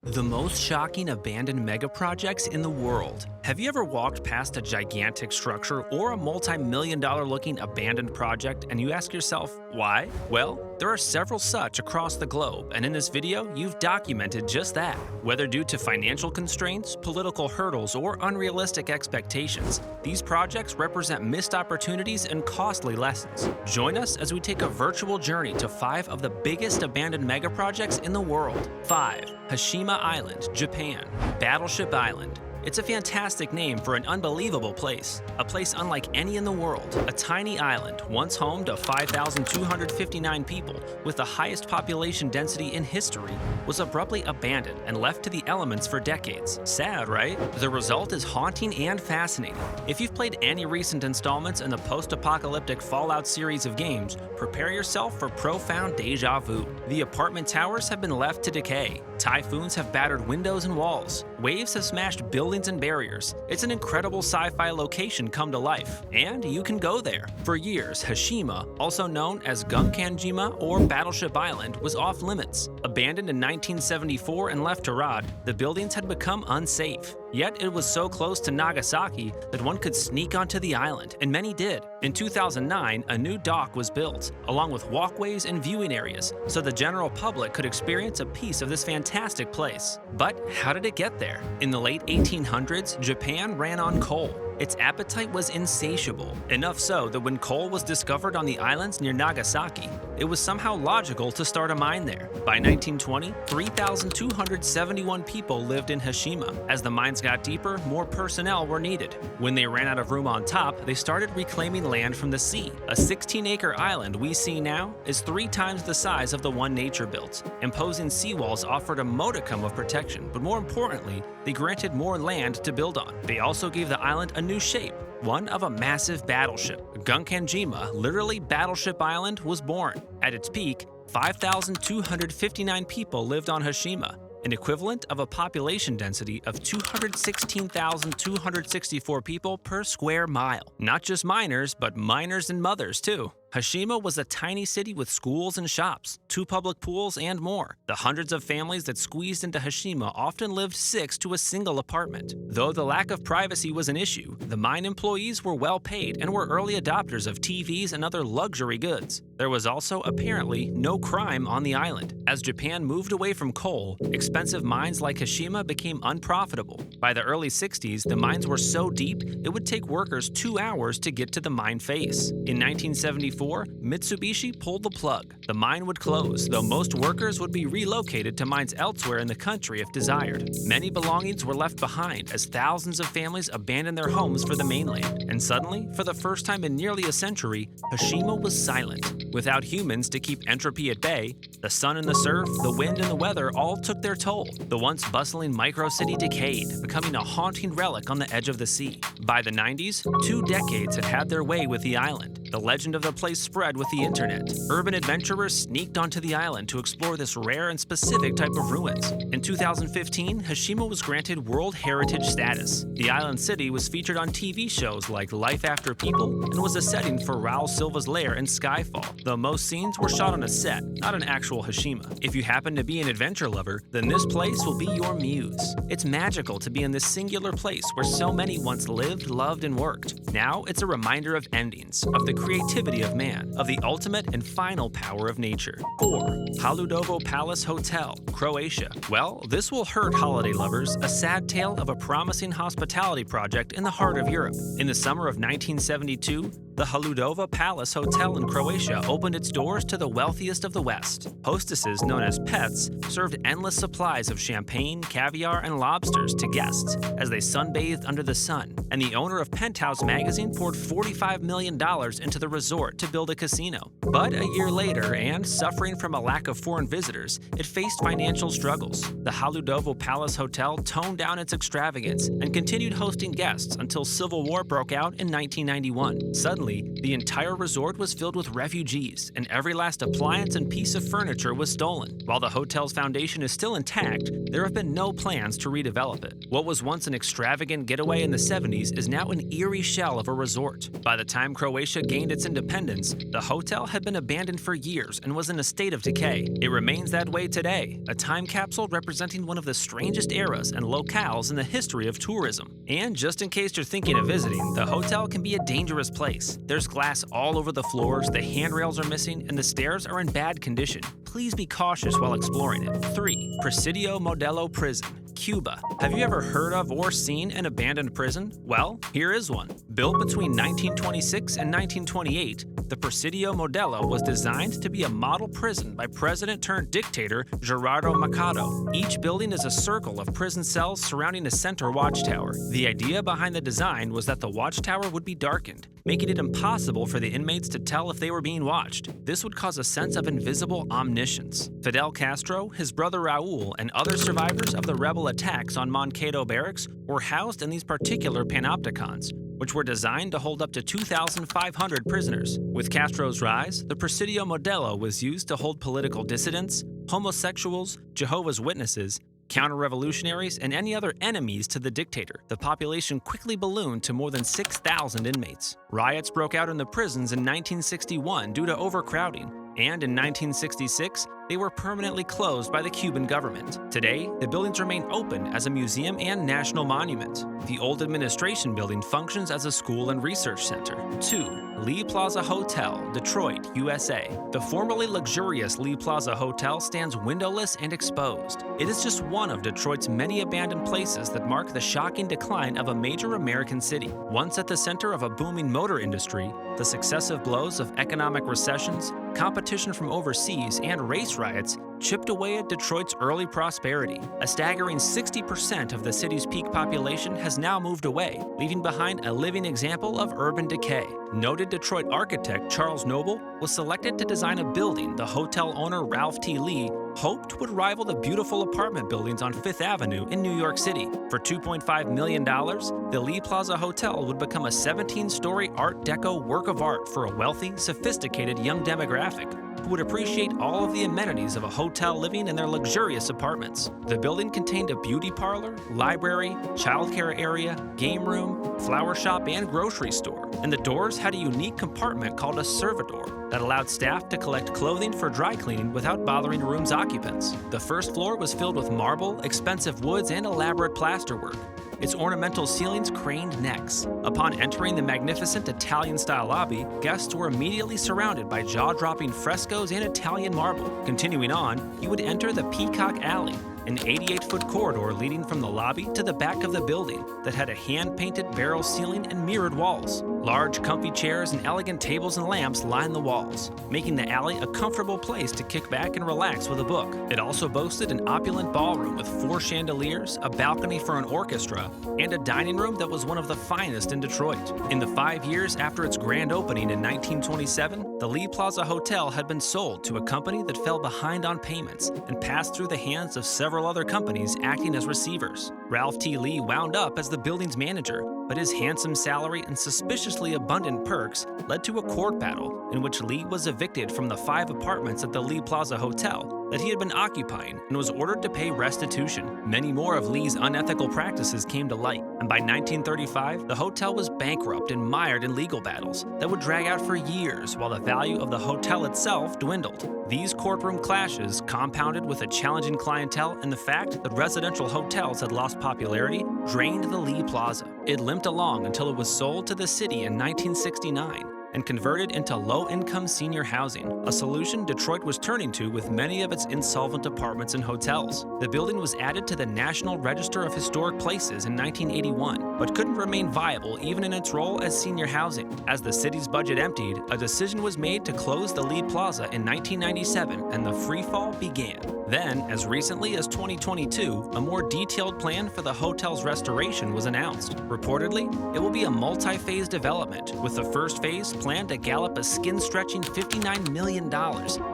The most shocking abandoned megaprojects in the world. Have you ever walked past a gigantic structure or a multi-million-dollar looking abandoned project and you ask yourself, why? Well, there are several such across the globe, and in this video, you've documented just that. Whether due to financial constraints, political hurdles, or unrealistic expectations, these projects represent missed opportunities and costly lessons. Join us as we take a virtual journey to 5 of the biggest abandoned megaprojects in the world. 5. Hashima Island, Japan. Battleship Island. It's a fantastic name for an unbelievable place. A place unlike any in the world. A tiny island, once home to 5,259 people, with the highest population density in history, was abruptly abandoned and left to the elements for decades. Sad, right? The result is haunting and fascinating. If you've played any recent installments in the post-apocalyptic Fallout series of games, prepare yourself for profound deja vu. The apartment towers have been left to decay. Typhoons have battered windows and walls. Waves have smashed buildings and barriers. It's an incredible sci-fi location come to life, and you can go there. For years, Hashima, also known as Gunkanjima or Battleship Island, was off limits. Abandoned in 1974 and left to rot, the buildings had become unsafe. Yet it was so close to Nagasaki that one could sneak onto the island, and many did. In 2009, a new dock was built, along with walkways and viewing areas, so the general public could experience a piece of this fantastic place. But how did it get there? In the late 1800s, Japan ran on coal. Its appetite was insatiable, enough so that when coal was discovered on the islands near Nagasaki, it was somehow logical to start a mine there. By 1920, 3,271 people lived in Hashima. As the mines got deeper, more personnel were needed. When they ran out of room on top, they started reclaiming land from the sea. A 16-acre island we see now is 3 times the size of the one nature built. Imposing seawalls offered a modicum of protection, but more importantly, they granted more land to build on. They also gave the island a new shape, one of a massive battleship. Gunkanjima, literally Battleship Island, was born. At its peak, 5,259 people lived on Hashima, an equivalent of a population density of 216,264 people per square mile. Not just miners, but miners and mothers too. Hashima was a tiny city with schools and shops, 2 public pools, and more. The hundreds of families that squeezed into Hashima often lived 6 to a single apartment. Though the lack of privacy was an issue, the mine employees were well paid and were early adopters of TVs and other luxury goods. There was also apparently no crime on the island. As Japan moved away from coal, expensive mines like Hashima became unprofitable. By the early 60s, the mines were so deep it would take workers 2 hours to get to the mine face. In 1974, Mitsubishi pulled the plug. The mine would close, though most workers would be relocated to mines elsewhere in the country if desired. Many belongings were left behind as thousands of families abandoned their homes for the mainland. And suddenly, for the first time in nearly a century, Hashima was silent. Without humans to keep entropy at bay, the sun and the surf, the wind and the weather all took their toll. The once bustling micro-city decayed, becoming a haunting relic on the edge of the sea. By the 90s, 2 decades had had their way with the island. The legend of the place spread with the internet. Urban adventurers sneaked onto the island to explore this rare and specific type of ruins. In 2015, Hashima was granted World Heritage status. The island city was featured on TV shows like Life After People and was a setting for Raul Silva's lair in Skyfall, though most scenes were shot on a set, not an actual Hashima. If you happen to be an adventure lover, then this place will be your muse. It's magical to be in this singular place where so many once lived, loved, and worked. Now it's a reminder of endings, of the creativity of man, of the ultimate and final power of nature. 4. Haludovo Palace Hotel, Croatia. Well, this will hurt holiday lovers, a sad tale of a promising hospitality project in the heart of Europe. In the summer of 1972, the Haludovo Palace Hotel in Croatia opened its doors to the wealthiest of the West. Hostesses, known as pets, served endless supplies of champagne, caviar, and lobsters to guests as they sunbathed under the sun, and the owner of Penthouse magazine poured $45 million into the resort to build a casino. But a year later, and suffering from a lack of foreign visitors, it faced financial struggles. The Haludovo Palace Hotel toned down its extravagance and continued hosting guests until civil war broke out in 1991. Suddenly, Originally, the entire resort was filled with refugees, and every last appliance and piece of furniture was stolen. While the hotel's foundation is still intact, there have been no plans to redevelop it. What was once an extravagant getaway in the 70s is now an eerie shell of a resort. By the time Croatia gained its independence, the hotel had been abandoned for years and was in a state of decay. It remains that way today, a time capsule representing one of the strangest eras and locales in the history of tourism. And just in case you're thinking of visiting, the hotel can be a dangerous place. There's glass all over the floors, the handrails are missing, and the stairs are in bad condition. Please be cautious while exploring it. 3. Presidio Modello Prison, Cuba. Have you ever heard of or seen an abandoned prison? Well, here is one. Built between 1926 and 1928, the Presidio Modello was designed to be a model prison by president-turned-dictator Gerardo Machado. Each building is a circle of prison cells surrounding a center watchtower. The idea behind the design was that the watchtower would be darkened, making it impossible for the inmates to tell if they were being watched. This would cause a sense of invisible omniscience. Fidel Castro, his brother Raul, and other survivors of the rebel attacks on Moncado Barracks were housed in these particular panopticons, which were designed to hold up to 2,500 prisoners. With Castro's rise, the Presidio Modello was used to hold political dissidents, homosexuals, Jehovah's Witnesses, counter-revolutionaries, and any other enemies to the dictator. The population quickly ballooned to more than 6,000 inmates. Riots broke out in the prisons in 1961 due to overcrowding, and in 1966, they were permanently closed by the Cuban government. Today, the buildings remain open as a museum and national monument. The old administration building functions as a school and research center. 2. Lee Plaza Hotel, Detroit, USA. The formerly luxurious Lee Plaza Hotel stands windowless and exposed. It is just one of Detroit's many abandoned places that mark the shocking decline of a major American city. Once at the center of a booming motor industry, the successive blows of economic recessions, competition from overseas, and race riots chipped away at Detroit's early prosperity. A staggering 60% of the city's peak population has now moved away, leaving behind a living example of urban decay. Noted Detroit architect Charles Noble was selected to design a building the hotel owner Ralph T. Lee hoped would rival the beautiful apartment buildings on Fifth Avenue in New York City. For $2.5 million, the Lee Plaza Hotel would become a 17-story Art Deco work of art for a wealthy, sophisticated young demographic who would appreciate all of the amenities of a hotel living in their luxurious apartments. The building contained a beauty parlor, library, childcare area, game room, flower shop, and grocery store. And the doors had a unique compartment called a servidor that allowed staff to collect clothing for dry cleaning without bothering the room's occupants. The first floor was filled with marble, expensive woods, and elaborate plasterwork. Its ornamental ceilings craned necks. Upon entering the magnificent Italian-style lobby, guests were immediately surrounded by jaw-dropping frescoes and Italian marble. Continuing on, you would enter the Peacock Alley, an 88-foot corridor leading from the lobby to the back of the building that had a hand-painted barrel ceiling and mirrored walls. Large, comfy chairs and elegant tables and lamps line the walls, making the alley a comfortable place to kick back and relax with a book. It also boasted an opulent ballroom with 4 chandeliers, a balcony for an orchestra, and a dining room that was one of the finest in Detroit. In the 5 years after its grand opening in 1927, the Lee Plaza Hotel had been sold to a company that fell behind on payments and passed through the hands of several other companies acting as receivers. Ralph T. Lee wound up as the building's manager, but his handsome salary and suspiciously abundant perks led to a court battle in which Lee was evicted from the 5 apartments at the Lee Plaza Hotel that he had been occupying and was ordered to pay restitution. Many more of Lee's unethical practices came to light, and by 1935, the hotel was bankrupt and mired in legal battles that would drag out for years while the value of the hotel itself dwindled. These courtroom clashes, compounded with a challenging clientele and the fact that residential hotels had lost popularity, drained the Lee Plaza. It limped along until it was sold to the city in 1969 and converted into low-income senior housing, a solution Detroit was turning to with many of its insolvent apartments and hotels. The building was added to the National Register of Historic Places in 1981, but couldn't remain viable even in its role as senior housing. As the city's budget emptied, a decision was made to close the Lee Plaza in 1997, and the freefall began. Then, as recently as 2022, a more detailed plan for the hotel's restoration was announced. Reportedly, it will be a multi-phase development, with the first phase plan to gallop a skin-stretching $59 million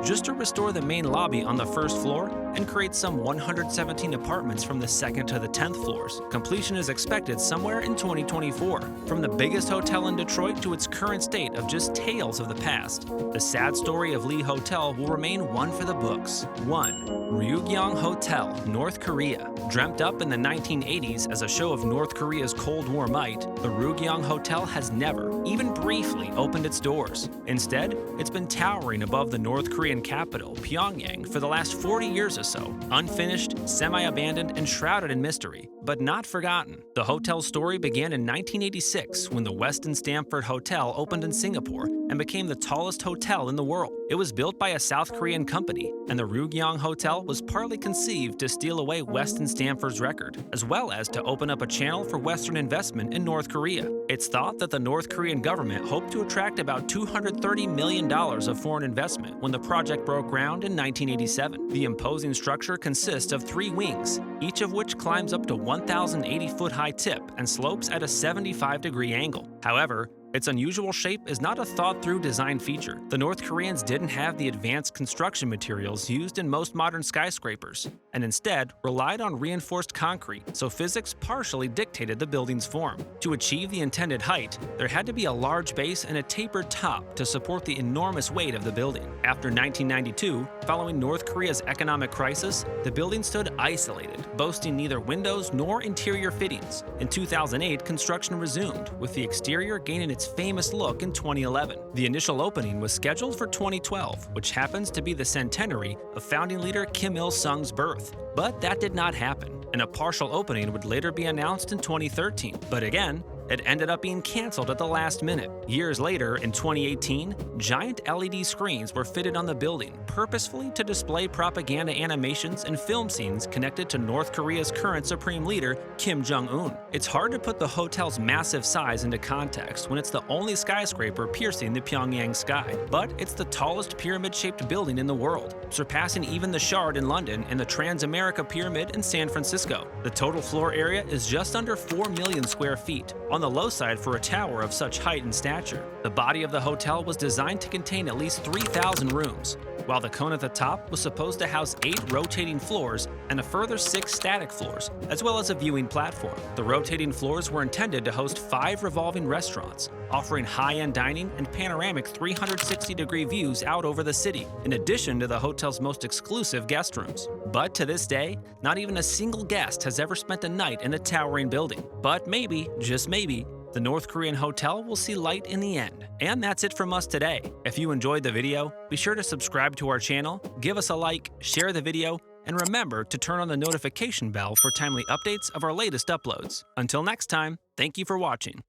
just to restore the main lobby on the first floor and create some 117 apartments from the second to the 10th floors. Completion is expected somewhere in 2024. From the biggest hotel in Detroit to its current state of just tales of the past, the sad story of Lee Hotel will remain one for the books. 1. Rugang Hotel, North Korea. Dreamt up in the 1980s as a show of North Korea's Cold War might, the Rugang Hotel has never, even briefly, opened its doors. Instead, it's been towering above the North Korean capital, Pyongyang, for the last 40 years or so, unfinished, semi-abandoned, and shrouded in mystery, but not forgotten. The hotel's story began in 1986 when the Westin Stamford Hotel opened in Singapore and became the tallest hotel in the world. It was built by a South Korean company, and the Rugang Hotel was partly conceived to steal away Westin Stamford's record, as well as to open up a channel for Western investment in North Korea. It's thought that the North Korean government hoped to attract about $230 million of foreign investment when the project broke ground in 1987. The imposing structure consists of 3 wings, each of which climbs up to 1,080-foot high tip and slopes at a 75-degree angle. However, its unusual shape is not a thought-through design feature. The North Koreans didn't have the advanced construction materials used in most modern skyscrapers, and instead relied on reinforced concrete, so physics partially dictated the building's form. To achieve the intended height, there had to be a large base and a tapered top to support the enormous weight of the building. After 1992, following North Korea's economic crisis, the building stood isolated, boasting neither windows nor interior fittings. In 2008, construction resumed, with the exterior gaining its famous look in 2011. The initial opening was scheduled for 2012, which happens to be the centenary of founding leader Kim Il-sung's birth. But that did not happen, and a partial opening would later be announced in 2013. But again, it ended up being canceled at the last minute. Years later, in 2018, giant LED screens were fitted on the building, purposefully to display propaganda animations and film scenes connected to North Korea's current supreme leader, Kim Jong-un. It's hard to put the hotel's massive size into context when it's the only skyscraper piercing the Pyongyang sky, but it's the tallest pyramid-shaped building in the world, surpassing even the Shard in London and the Transamerica Pyramid in San Francisco. The total floor area is just under 4 million square feet, on the low side for a tower of such height and stature. The body of the hotel was designed to contain at least 3,000 rooms, while the cone at the top was supposed to house 8 rotating floors and a further 6 static floors, as well as a viewing platform. The rotating floors were intended to host 5 revolving restaurants, offering high-end dining and panoramic 360-degree views out over the city, in addition to the hotel's most exclusive guest rooms. But to this day, not even a single guest has ever spent a night in the towering building. But maybe, just maybe, the North Korean hotel will see light in the end. And that's it from us today. If you enjoyed the video, be sure to subscribe to our channel, give us a like, share the video, and remember to turn on the notification bell for timely updates of our latest uploads. Until next time, thank you for watching.